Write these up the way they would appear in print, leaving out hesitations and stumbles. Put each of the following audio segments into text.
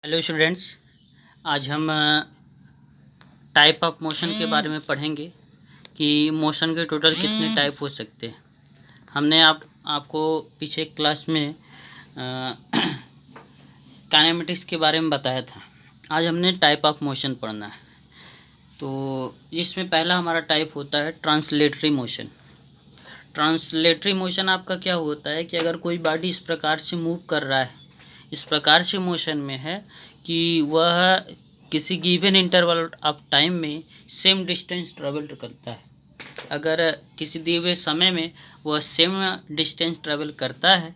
Hello students, आज हम type of motion के बारे में पढ़ेंगे कि मोशन के टोटल कितने टाइप हो सकते हैं। हमने आपको पीछे क्लास में काइनेमेटिक्स के बारे में बताया था। आज हमने टाइप ऑफ मोशन पढ़ना है। तो जिसमें पहला हमारा टाइप होता है ट्रांसलेटरी मोशन। ट्रांसलेटरी मोशन आपका क्या होता है कि अगर कोई बॉडी इस प्रकार से मूव कर रहा है, इस प्रकार से मोशन में है कि वह किसी गिवन इंटरवल ऑफ टाइम में सेम डिस्टेंस ट्रेवल करता है। अगर किसी दिए हुए समय में वह सेम डिस्टेंस ट्रेवल करता है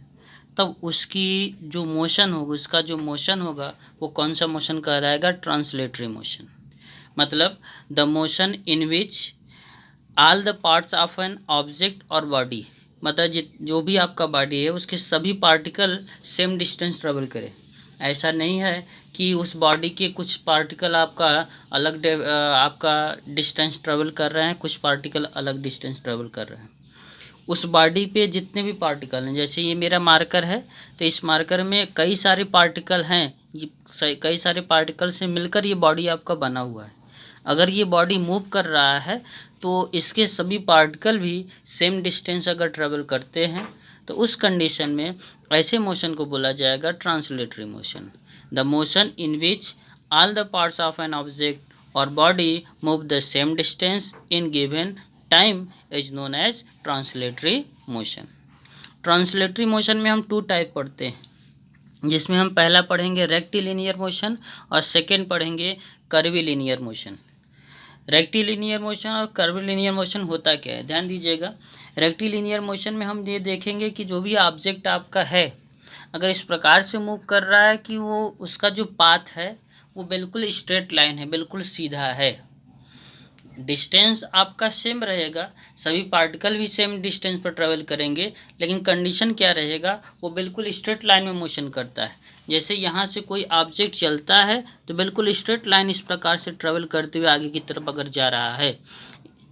तब उसकी जो मोशन होगा, उसका जो मोशन होगा वो कौन सा मोशन कहलाएगा? Translatory motion. मतलब the motion in which all the parts of an object और बॉडी, मतलब जो भी आपका बॉडी है उसके सभी पार्टिकल सेम डिस्टेंस ट्रेवल करें। ऐसा नहीं है कि उस बॉडी के कुछ पार्टिकल आपका आपका डिस्टेंस ट्रेवल कर रहे हैं, कुछ पार्टिकल अलग डिस्टेंस ट्रेवल कर रहे हैं। उस बॉडी पे जितने भी पार्टिकल हैं, जैसे ये मेरा मार्कर है तो इस मार्कर में कई सारे पार्टिकल हैं, कई सारे पार्टिकल से मिलकर ये बॉडी आपका बना हुआ है। अगर ये बॉडी मूव कर रहा है तो इसके सभी पार्टिकल भी सेम डिस्टेंस अगर ट्रेवल करते हैं तो उस कंडीशन में ऐसे मोशन को बोला जाएगा translatory motion. The motion in which all the parts of an object और body move the same distance in given time is known as translatory motion. Translatory motion में हम टू टाइप पढ़ते हैं, जिसमें हम पहला पढ़ेंगे रेक्टिलिनियर मोशन और सेकेंड पढ़ेंगे कर्विलिनियर मोशन। रेक्टिलिनियर मोशन और कर्विलिनियर मोशन होता क्या है, ध्यान दीजिएगा। रेक्टिलिनियर मोशन में हम ये देखेंगे कि जो भी ऑब्जेक्ट आपका है अगर इस प्रकार से मूव कर रहा है कि वो उसका जो पाथ है वो बिल्कुल स्ट्रेट लाइन है, बिल्कुल सीधा है। डिस्टेंस आपका सेम रहेगा, सभी पार्टिकल भी सेम डिस्टेंस पर ट्रेवल करेंगे, लेकिन कंडीशन क्या रहेगा? वो बिल्कुल स्ट्रेट लाइन में मोशन करता है। जैसे यहाँ से कोई ऑब्जेक्ट चलता है तो बिल्कुल स्ट्रेट लाइन इस प्रकार से ट्रेवल करते हुए आगे की तरफ अगर जा रहा है।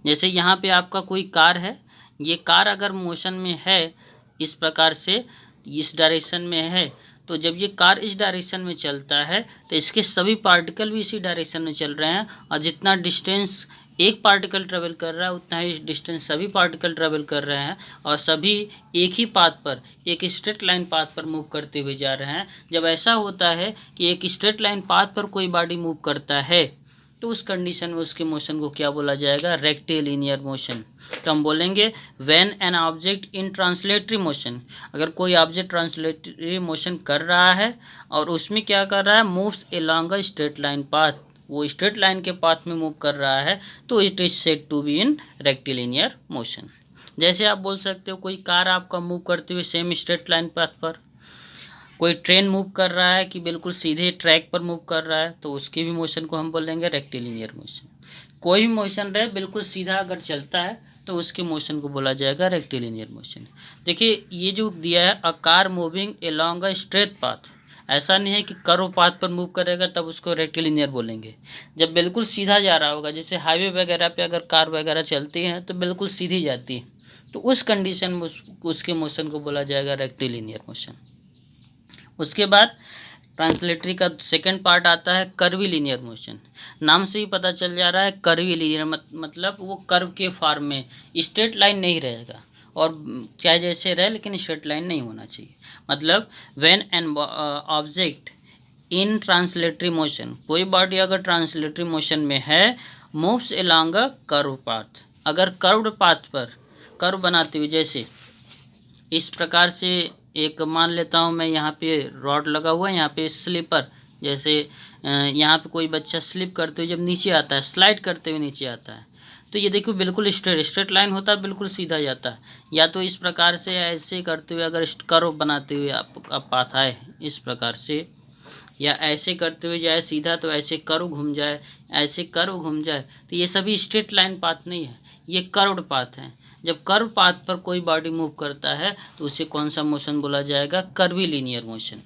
जैसे यहाँ पे आपका कोई कार है, ये कार अगर मोशन में है इस प्रकार से, इस डायरेक्शन में है, तो जब ये कार इस डायरेक्शन में चलता है तो इसके सभी पार्टिकल भी इसी डायरेक्शन में चल रहे हैं और जितना डिस्टेंस एक पार्टिकल ट्रेवल कर रहा है उतना ही डिस्टेंस सभी पार्टिकल ट्रेवल कर रहे हैं और सभी एक ही पाथ पर, एक स्ट्रेट लाइन पाथ पर मूव करते हुए जा रहे हैं। जब ऐसा होता है कि एक स्ट्रेट लाइन पाथ पर कोई बॉडी मूव करता है तो उस कंडीशन में उसके मोशन को क्या बोला जाएगा? Rectilinear motion. तो हम बोलेंगे when an object in translatory motion, अगर कोई ऑब्जेक्ट ट्रांसलेटरी मोशन कर रहा है और उसमें क्या कर रहा है? Moves along a straight line path, वो स्ट्रेट लाइन के पाथ में मूव कर रहा है तो it is said to be in rectilinear motion. जैसे आप बोल सकते हो कोई कार आपका मूव करते हुए सेम स्ट्रेट लाइन पाथ पर, कोई ट्रेन मूव कर रहा है कि बिल्कुल सीधे ट्रैक पर मूव कर रहा है तो उसके भी मोशन को हम बोलेंगे रेक्टिलिनियर मोशन। कोई भी मोशन रहे बिल्कुल सीधा अगर चलता है तो उसके मोशन को बोला जाएगा रेक्टिलिनियर मोशन। देखिए ये जो दिया है, a car moving along a straight path, ऐसा नहीं है कि कर्व पाथ पर मूव करेगा तब उसको रेक्टिलिनियर बोलेंगे। जब बिल्कुल सीधा जा रहा होगा, जैसे हाईवे वगैरह पे अगर कार वगैरह चलती हैं तो बिल्कुल सीधी जाती है, तो उस कंडीशन में उसके मोशन को बोला जाएगा रेक्टिलिनियर मोशन। उसके बाद ट्रांसलेटरी का सेकंड पार्ट आता है कर्विलिनियर मोशन। नाम से ही पता चल जा रहा है कर्विलिनियर मतलब वो कर्व के फॉर्म में, स्ट्रेट लाइन नहीं रहेगा और चाहे जैसे रहे लेकिन स्ट्रेट लाइन नहीं होना चाहिए। मतलब when an object in translatory motion, कोई बॉडी अगर ट्रांसलेटरी मोशन में है, moves along a curve path, अगर कर्व्ड पाथ पर कर्व बनाते हुए, जैसे इस प्रकार से एक मान लेता हूँ मैं, यहाँ पे रॉड लगा हुआ है, यहाँ पे स्लीपर, जैसे यहाँ पे कोई बच्चा स्लिप करते हुए जब नीचे आता है, स्लाइड करते हुए नीचे आता है, तो ये देखो बिल्कुल स्ट्रेट लाइन होता है, बिल्कुल सीधा जाता है। या तो इस प्रकार से ऐसे करते हुए अगर कर्व बनाते हुए आप पाथ आए इस प्रकार से, या ऐसे करते हुए जाए सीधा तो ऐसे कर्व घूम जाए, ऐसे कर्व घूम जाए, तो ये सभी स्ट्रेट लाइन पाथ नहीं है, ये कर्व्ड पाथ है। जब कर्व पाथ पर कोई बॉडी मूव करता है तो उसे कौन सा मोशन बोला जाएगा? Curvilinear motion.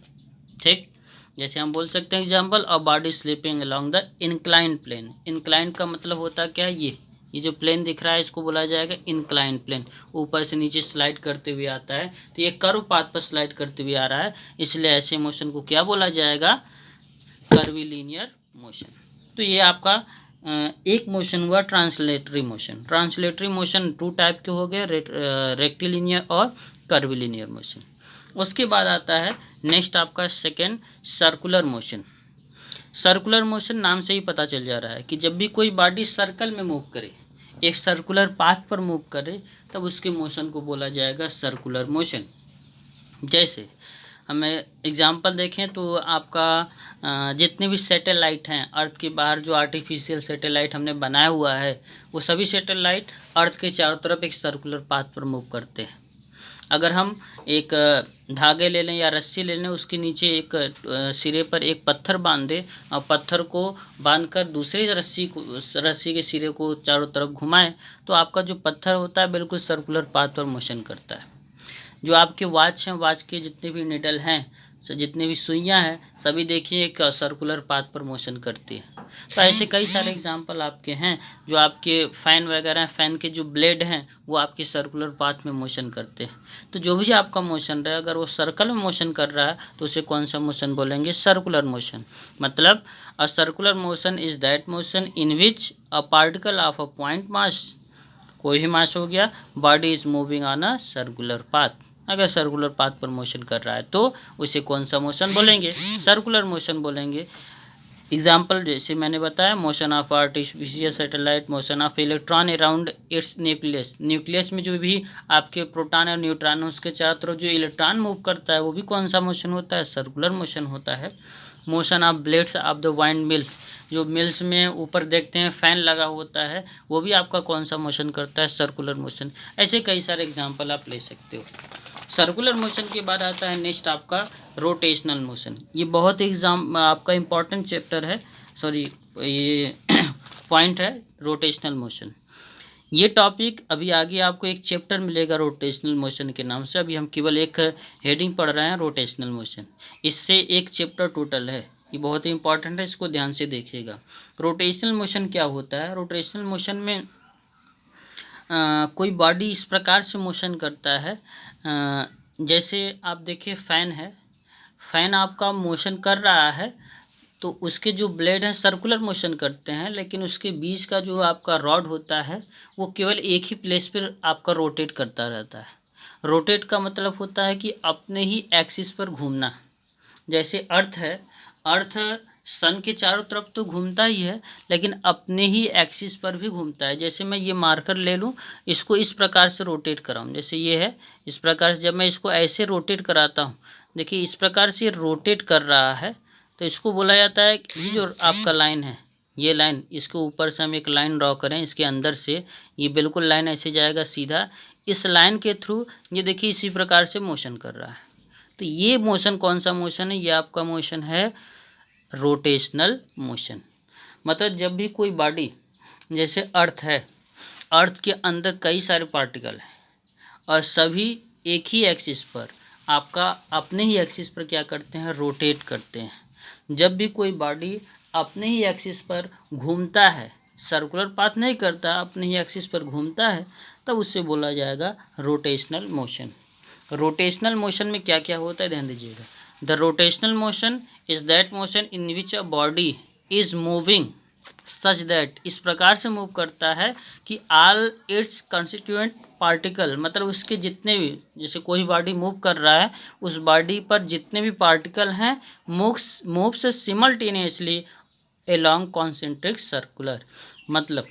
ठीक, जैसे हम बोल सकते हैं example, a body slipping along the inclined plane. Inclined का मतलब होता क्या है? ये जो प्लेन दिख रहा है इसको बोला जाएगा इंक्लाइंड प्लेन। ऊपर से नीचे स्लाइड करते हुए आता है तो ये कर्व पाथ पर स्लाइड करते हुए आ रहा है, इसलिए ऐसे मोशन को क्या बोला जाएगा? कर्विलीनियर मोशन। तो ये आपका एक मोशन हुआ translatory motion. Translatory motion 2 type के हो गए, रेक्टिलिनियर और कर्विलीनियर मोशन। उसके बाद आता है नेक्स्ट आपका second circular motion. Circular motion नाम से ही पता चल जा रहा है कि जब भी कोई बॉडी सर्कल में मूव करे, एक सर्कुलर पाथ पर मूव करे, तब उसके मोशन को बोला जाएगा सर्कुलर मोशन। जैसे हमें एग्जांपल देखें तो आपका जितने भी सैटेलाइट हैं अर्थ के बाहर, जो आर्टिफिशियल सैटेलाइट हमने बनाया हुआ है, वो सभी सैटेलाइट अर्थ के चारों तरफ एक सर्कुलर पाथ पर मूव करते हैं। अगर हम एक धागे ले लें या रस्सी ले लें, उसके नीचे एक सिरे पर एक पत्थर बांध दें और पत्थर को बांधकर दूसरी रस्सी के सिरे को चारों तरफ घुमाएं, तो आपका जो पत्थर होता है बिल्कुल सर्कुलर पाथ पर मोशन करता है। जो आपके वॉच हैं, वॉच के जितने भी निडल हैं, जितने भी सुइयां हैं, सभी देखिए एक सर्कुलर पाथ पर मोशन करती है। तो ऐसे कई सारे एग्जांपल आपके हैं। जो आपके फ़ैन वगैरह हैं, फ़ैन के जो ब्लेड हैं वो आपके सर्कुलर पाथ में मोशन करते हैं। तो जो भी आपका मोशन रहे, अगर वो सर्कल में मोशन कर रहा है तो उसे कौन सा मोशन बोलेंगे? Circular motion. मतलब a circular motion is that motion in which a particle of a point mass, कोई भी मास हो गया, body is moving on a circular path. अगर सर्कुलर पाथ पर मोशन कर रहा है तो उसे कौन सा मोशन बोलेंगे? सर्कुलर मोशन बोलेंगे। एग्जाम्पल जैसे मैंने बताया, motion of artificial satellite, motion of electron around its nucleus. Nucleus में जो भी आपके प्रोटॉन और न्यूट्रॉन, उसके चारों तरफ जो इलेक्ट्रॉन मूव करता है वो भी कौन सा मोशन होता है? सर्कुलर मोशन होता है। Motion of blades of the wind mills, जो मिल्स में ऊपर देखते हैं फैन लगा होता है, वो भी आपका कौन सा मोशन करता है? Circular motion. ऐसे कई सारे एग्जाम्पल आप ले सकते हो। सर्कुलर मोशन के बाद आता है नेक्स्ट आपका रोटेशनल मोशन। ये बहुत आपका इम्पॉर्टेंट चैप्टर है, सॉरी ये पॉइंट है, रोटेशनल मोशन। ये टॉपिक अभी आगे आपको एक चैप्टर मिलेगा रोटेशनल मोशन के नाम से। अभी हम केवल एक हेडिंग पढ़ रहे हैं, रोटेशनल मोशन। इससे एक चैप्टर टोटल है, ये बहुत ही इंपॉर्टेंट है, इसको ध्यान से देखिएगा। रोटेशनल मोशन क्या होता है? रोटेशनल मोशन में कोई बॉडी इस प्रकार से मोशन करता है, जैसे आप देखिए फ़ैन है, फ़ैन आपका मोशन कर रहा है तो उसके जो ब्लेड हैं सर्कुलर मोशन करते हैं, लेकिन उसके बीच का जो आपका रॉड होता है वो केवल एक ही प्लेस पर आपका रोटेट करता रहता है। रोटेट का मतलब होता है कि अपने ही एक्सिस पर घूमना। जैसे अर्थ है, अर्थ सन के चारों तरफ तो घूमता ही है, लेकिन अपने ही एक्सिस पर भी घूमता है। जैसे मैं ये मार्कर ले लूँ, इसको इस प्रकार से रोटेट कराऊँ, जैसे ये है, इस प्रकार से जब मैं इसको ऐसे रोटेट कराता हूँ, देखिए इस प्रकार से रोटेट कर रहा है, तो इसको बोला जाता है कि जो आपका लाइन है, ये लाइन, इसके ऊपर से हम एक लाइन ड्रॉ करें, इसके अंदर से ये बिल्कुल लाइन ऐसे जाएगा सीधा, इस लाइन के थ्रू ये देखिए इसी प्रकार से मोशन कर रहा है। तो ये मोशन कौन सा मोशन है? ये आपका मोशन है रोटेशनल मोशन। मतलब जब भी कोई बॉडी, जैसे अर्थ है, अर्थ के अंदर कई सारे पार्टिकल हैं और सभी एक ही एक्सिस पर, आपका अपने ही एक्सिस पर क्या करते हैं? रोटेट करते हैं। जब भी कोई बॉडी अपने ही एक्सिस पर घूमता है, सर्कुलर पाथ नहीं करता, अपने ही एक्सिस पर घूमता है, तब उससे बोला जाएगा रोटेशनल मोशन। रोटेशनल मोशन में क्या क्या होता है ध्यान दीजिएगा। The rotational motion is that motion in which a body is moving such that, इस प्रकार से मूव करता है कि ऑल इट्स कंस्टिट्यूएंट पार्टिकल, मतलब उसके जितने भी, जैसे कोई बॉडी मूव कर रहा है, उस बॉडी पर जितने भी पार्टिकल हैं moves simultaneously along concentric circular. मतलब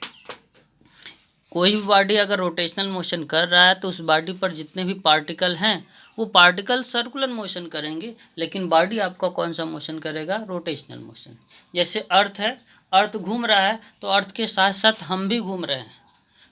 कोई भी बॉडी अगर रोटेशनल मोशन कर रहा है तो उस बॉडी पर जितने भी पार्टिकल हैं वो पार्टिकल सर्कुलर मोशन करेंगे, लेकिन बॉडी आपका कौन सा मोशन करेगा? Rotational motion. जैसे अर्थ है, अर्थ घूम रहा है तो अर्थ के साथ साथ हम भी घूम रहे हैं,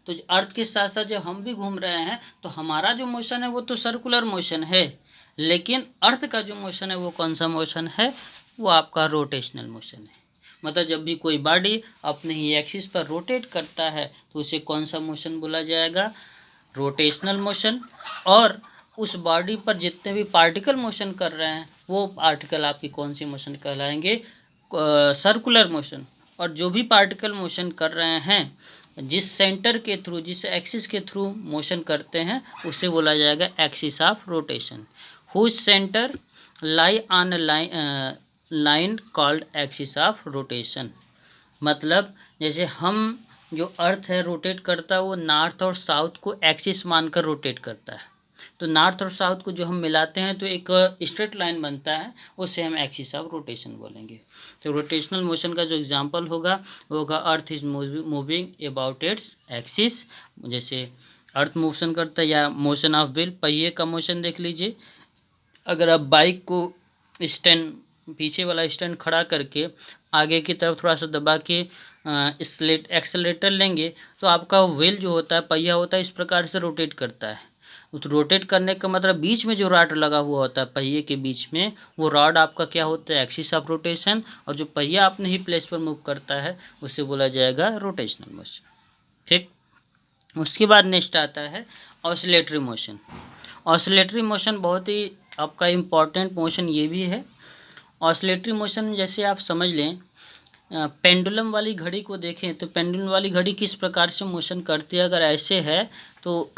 तो अर्थ के साथ साथ जब हम भी घूम रहे हैं तो हमारा जो मोशन है वो तो सर्कुलर मोशन है, लेकिन अर्थ का जो मोशन है वो कौन सा मोशन है? वो आपका रोटेशनल मोशन है। मतलब जब भी कोई बॉडी अपने ही एक्सिस पर रोटेट करता है तो उसे कौन सा मोशन बोला जाएगा? Rotational motion. और उस बॉडी पर जितने भी पार्टिकल मोशन कर रहे हैं वो पार्टिकल आपकी कौन सी मोशन कहलाएंगे? Circular motion. और जो भी पार्टिकल मोशन कर रहे हैं, जिस सेंटर के थ्रू, जिस एक्सिस के थ्रू मोशन करते हैं, उसे बोला जाएगा axis of rotation. Whose centre lie on line line called axis of rotation. मतलब जैसे हम जो अर्थ है रोटेट करता है वो नॉर्थ और साउथ को एक्सिस मानकर रोटेट करता है। तो नॉर्थ और साउथ को जो हम मिलाते हैं तो एक स्ट्रेट लाइन बनता है, उसे हम एक्सिस ऑफ रोटेशन बोलेंगे। तो रोटेशनल मोशन का जो एग्जांपल होगा वो होगा earth is moving about its axis. जैसे अर्थ मोशन करता है, या मोशन ऑफ व्हील, पहिए का मोशन देख लीजिए। अगर आप बाइक को स्टैंड, पीछे वाला स्टैंड खड़ा करके आगे की तरफ थोड़ा सा दबा के एक्सेलेरेटर लेंगे तो आपका व्हील जो होता है, पहिया होता है, इस प्रकार से रोटेट करता है। तो रोटेट करने का मतलब बीच में जो रॉड लगा हुआ होता है पहिए के बीच में, वो रॉड आपका क्या होता है, एक्सिस ऑफ रोटेशन। और जो पहिया अपने ही प्लेस पर मूव करता है उसे बोला जाएगा रोटेशनल मोशन। ठीक, उसके बाद नेक्स्ट आता है ऑसिलेटरी मोशन। ऑसिलेटरी मोशन बहुत ही आपका इम्पॉर्टेंट मोशन ये भी है। ऑसिलेटरी मोशन जैसे आप समझ लें, पेंडुलम वाली घड़ी को देखें तो पेंडुलम वाली घड़ी किस प्रकार से मोशन करती है। अगर ऐसे है तो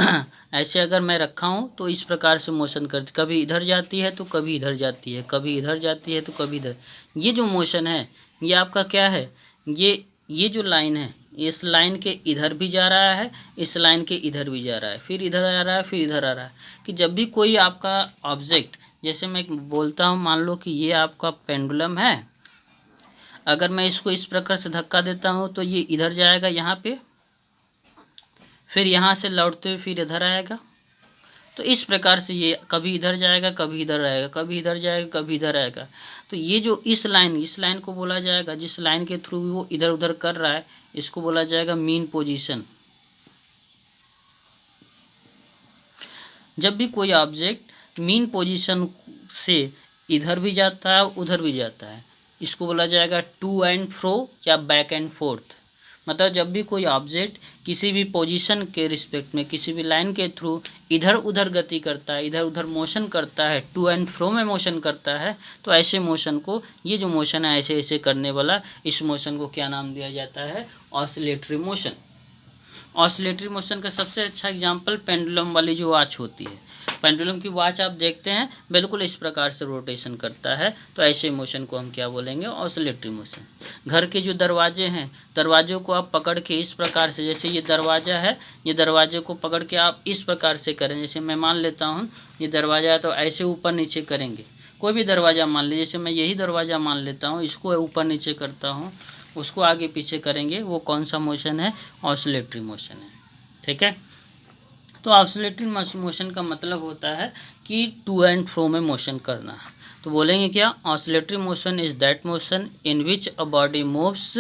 ऐसे अगर मैं रखा हूँ तो इस प्रकार से मोशन करती, कभी इधर जाती है तो कभी इधर जाती है, कभी इधर जाती है तो कभी इधर। ये जो मोशन है ये आपका क्या है, ये जो लाइन है, इस लाइन के इधर भी जा रहा है, इस लाइन के इधर भी जा रहा है, फिर इधर आ रहा है, फिर इधर आ रहा है। कि जब भी कोई आपका ऑब्जेक्ट, जैसे मैं बोलता हूँ, मान लो कि ये आपका पेंडुलम है, अगर मैं इसको इस प्रकार से धक्का देता हूँ तो ये इधर जाएगा यहाँ पे, फिर यहाँ से लौटते हुए फिर इधर आएगा। तो इस प्रकार से ये कभी इधर जाएगा, कभी इधर आएगा, कभी इधर जाएगा, कभी इधर आएगा। तो ये जो इस लाइन को बोला जाएगा, जिस लाइन के थ्रू वो इधर उधर कर रहा है, इसको बोला जाएगा मीन पोजीशन। जब भी कोई ऑब्जेक्ट मीन पोजीशन से इधर भी जाता है उधर भी जाता है, इसको बोला जाएगा टू एंड फ्रो या बैक एंड फोर्थ। मतलब जब भी कोई ऑब्जेक्ट किसी भी पोजीशन के रिस्पेक्ट में, किसी भी लाइन के थ्रू इधर उधर गति करता है, इधर उधर मोशन करता है, टू एंड फ्रो में मोशन करता है, तो ऐसे मोशन को, ये जो मोशन है ऐसे ऐसे करने वाला, इस मोशन को क्या नाम दिया जाता है, ऑसिलेटरी मोशन। ऑसिलेटरी मोशन का सबसे अच्छा एग्जांपल पेंडुलम वाली जो वॉच होती है, पेंडुलम की वॉच आप देखते हैं बिल्कुल इस प्रकार से रोटेशन करता है, तो ऐसे मोशन को हम क्या बोलेंगे, ऑसिलेटरी मोशन। घर के जो दरवाजे हैं, दरवाजों को आप पकड़ के इस प्रकार से, जैसे ये दरवाज़ा है, ये दरवाजे को पकड़ के आप इस प्रकार से करें। जैसे मैं मान लेता हूँ ये दरवाज़ा है तो ऐसे ऊपर नीचे करेंगे। कोई भी दरवाज़ा मान लीजिए, जैसे मैं यही दरवाज़ा मान लेता हूँ, इसको ऊपर नीचे करता हूँ, उसको आगे पीछे करेंगे, वो कौन सा मोशन है, ऑसिलेटरी मोशन है। ठीक है, तो ऑसिलेटरी मोशन का मतलब होता है कि टू एंड फ्रो में मोशन करना। तो बोलेंगे क्या, oscillatory motion is that motion in which a body moves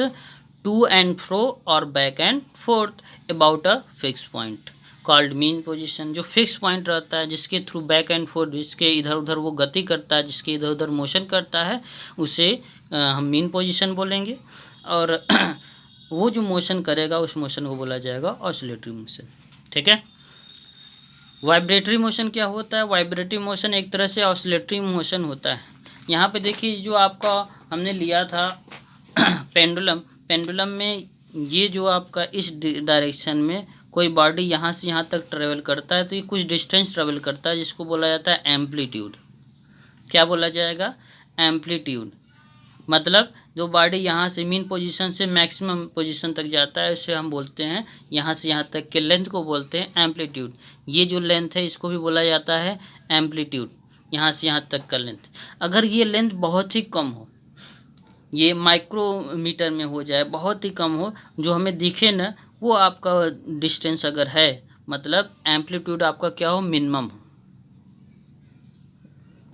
to and fro और back and forth about a fix point called mean position. जो फिक्स पॉइंट रहता है, जिसके थ्रू बैक एंड फोर्थ, जिसके इधर उधर वो गति करता है, जिसके इधर उधर मोशन करता है, उसे हम मीन पोजीशन बोलेंगे। और वो जो मोशन करेगा उस मोशन को बोला जाएगा ऑसिलेटरी मोशन। ठीक है, वाइब्रेटरी मोशन क्या होता है, वाइब्रेटरी मोशन एक तरह से ऑसिलेटरी मोशन होता है। यहाँ पे देखिए जो आपका हमने लिया था पेंडुलम, पेंडुलम में ये जो आपका इस डायरेक्शन में कोई बॉडी यहाँ से यहाँ तक ट्रेवल करता है, तो ये कुछ डिस्टेंस ट्रेवल करता है, जिसको बोला जाता है एम्पलीट्यूड। क्या बोला जाएगा, एम्पलीट्यूड। मतलब जो बॉडी यहाँ से मीन पोजीशन से मैक्सिमम पोजीशन तक जाता है, उसे हम बोलते हैं, यहाँ से यहाँ तक के लेंथ को बोलते हैं एम्पलीट्यूड। ये जो लेंथ है इसको भी बोला जाता है एम्पलीट्यूड, यहाँ से यहाँ तक का लेंथ। अगर ये लेंथ बहुत ही कम हो, ये माइक्रोमीटर में हो जाए, बहुत ही कम हो, जो हमें दिखे ना, वो आपका डिस्टेंस अगर है, मतलब एम्पलीट्यूड आपका क्या हो, मिनिमम हो।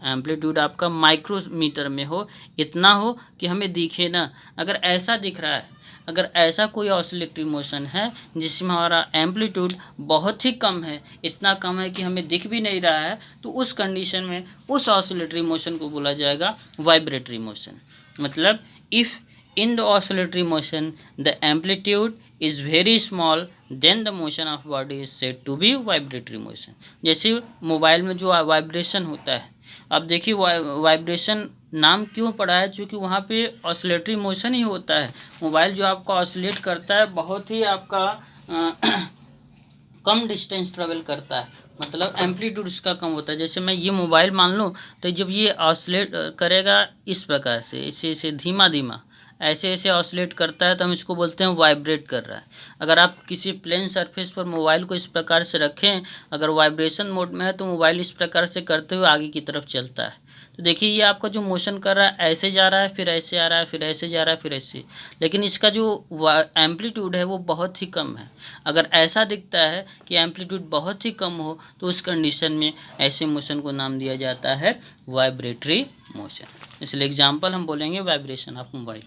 एम्पलीट्यूड आपका माइक्रोमीटर में हो, इतना हो कि हमें दिखे ना। अगर ऐसा दिख रहा है, अगर ऐसा कोई ऑसिलेटरी मोशन है जिसमें हमारा एम्पलीट्यूड बहुत ही कम है, इतना कम है कि हमें दिख भी नहीं रहा है, तो उस कंडीशन में उस ऑसिलेटरी मोशन को बोला जाएगा वाइब्रेटरी मोशन। मतलब if in the oscillatory motion the amplitude is very small then the motion of body is said to be vibratory motion. जैसे मोबाइल में जो वाइब्रेशन होता है, अब देखिए वाइब्रेशन नाम क्यों पड़ा है, क्योंकि वहाँ पे ऑसिलेटरी मोशन ही होता है। मोबाइल जो आपका ऑसिलेट करता है, बहुत ही आपका कम डिस्टेंस ट्रेवल करता है, मतलब एम्पलीट्यूड इसका कम होता है। जैसे मैं ये मोबाइल मान लूँ, तो जब ये ऑसिलेट करेगा इस प्रकार से, ऐसे ऐसे धीमा धीमा ऐसे ऐसे ऑसिलेट करता है, तो हम इसको बोलते हैं वाइब्रेट कर रहा है। अगर आप किसी प्लेन सरफेस पर मोबाइल को इस प्रकार से रखें, अगर वाइब्रेशन मोड में है तो मोबाइल इस प्रकार से करते हुए आगे की तरफ चलता है। तो देखिए ये आपका जो मोशन कर रहा है, ऐसे जा रहा है, फिर ऐसे आ रहा है, फिर ऐसे जा रहा है, फिर ऐसे, लेकिन इसका जो एम्पलीट्यूड है वो बहुत ही कम है। अगर ऐसा दिखता है कि एम्पलीट्यूड बहुत ही कम हो, तो उस कंडीशन में ऐसे मोशन को नाम दिया जाता है वाइब्रेटरी मोशन। इसलिए एग्जांपल हम बोलेंगे वाइब्रेशन ऑफ मोबाइल।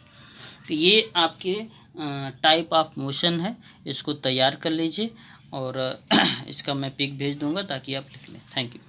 तो ये आपके टाइप ऑफ मोशन है, इसको तैयार कर लीजिए और इसका मैं पिक भेज दूंगा ताकि आप लिख लें। Thank you.